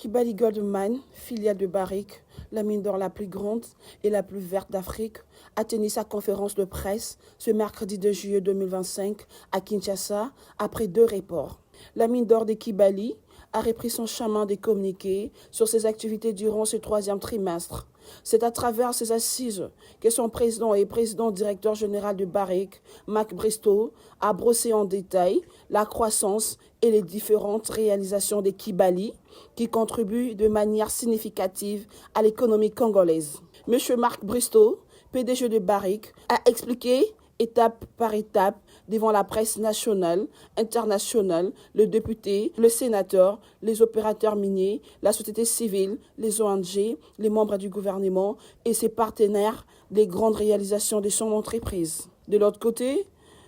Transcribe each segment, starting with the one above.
Kibali Gold Mine, filiale de Barrick, la mine d'or la plus grande et la plus verte d'Afrique, a tenu sa conférence de presse ce mercredi 2 juillet 2025 à Kinshasa après 2 reports. La mine d'or de Kibali a repris son chemin des communiqués sur ses activités durant ce 3e trimestre. C'est à travers ces assises que son président et président-directeur général de Barrick, Mark Bristow, a brossé en détail la croissance et les différentes réalisations de Kibali qui contribuent de manière significative à l'économie congolaise. M. Mark Bristow, PDG de Barrick, a expliqué étape par étape devant la presse nationale, internationale, le député, le sénateur, les opérateurs miniers, la société civile, les ONG, les membres du gouvernement et ses partenaires les grandes réalisations de son entreprise. De l'autre côté,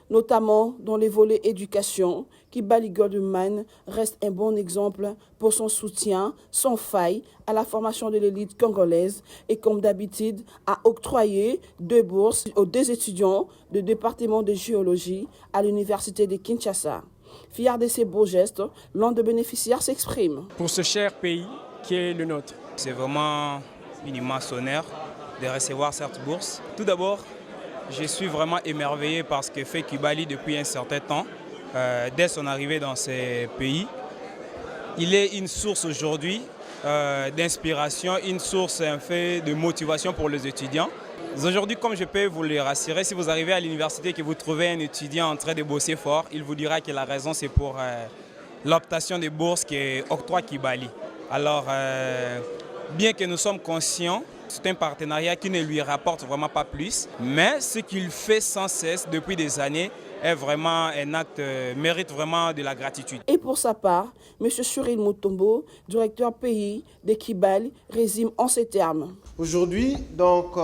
notamment dans les volets éducation, Kibali Gold Mine reste un bon exemple pour son soutien sans faille à la formation de l'élite congolaise et comme d'habitude a octroyé 2 bourses aux 2 étudiants du département de géologie à l'université de Kinshasa. Fier de ces beaux gestes, l'un des bénéficiaires s'exprime. Pour ce cher pays qui est le nôtre. C'est vraiment une immense honneur de recevoir cette bourse. Tout d'abord, je suis vraiment émerveillé par ce que fait Kibali depuis un certain temps, dès son arrivée dans ces pays. Il est une source aujourd'hui d'inspiration, une source un fait de motivation pour les étudiants. Aujourd'hui, comme je peux vous le rassurer, si vous arrivez à l'université et que vous trouvez un étudiant en train de bosser fort, il vous dira que la raison c'est pour l'obtention des bourses qu'octroie Kibali. Alors, bien que nous sommes conscients, c'est un partenariat qui ne lui rapporte vraiment pas plus, mais ce qu'il fait sans cesse depuis des années est vraiment un acte, mérite vraiment de la gratitude. Et pour sa part, M. Cyril Mutombo, directeur pays de Kibali, résume en ces termes. Aujourd'hui, donc,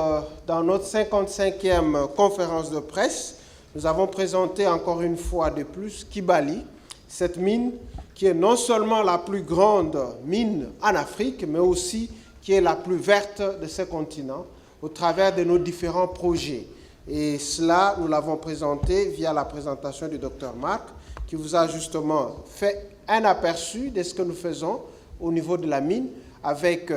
dans notre 55e conférence de presse, nous avons présenté encore une fois de plus Kibali, cette mine qui est non seulement la plus grande mine en Afrique, mais aussi qui est la plus verte de ce continent au travers de nos différents projets. Et cela, nous l'avons présenté via la présentation du Dr Mark, qui vous a justement fait un aperçu de ce que nous faisons au niveau de la mine, avec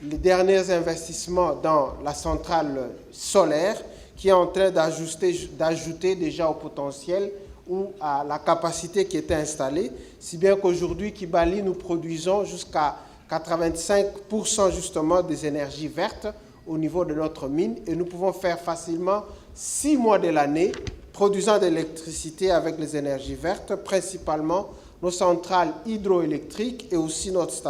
les derniers investissements dans la centrale solaire, qui est en train d'ajouter déjà au potentiel ou à la capacité qui était installée, si bien qu'aujourd'hui, Kibali, nous produisons jusqu'à 85% justement des énergies vertes au niveau de notre mine et nous pouvons faire facilement 6 mois de l'année produisant de l'électricité avec les énergies vertes, principalement nos centrales hydroélectriques et aussi notre station.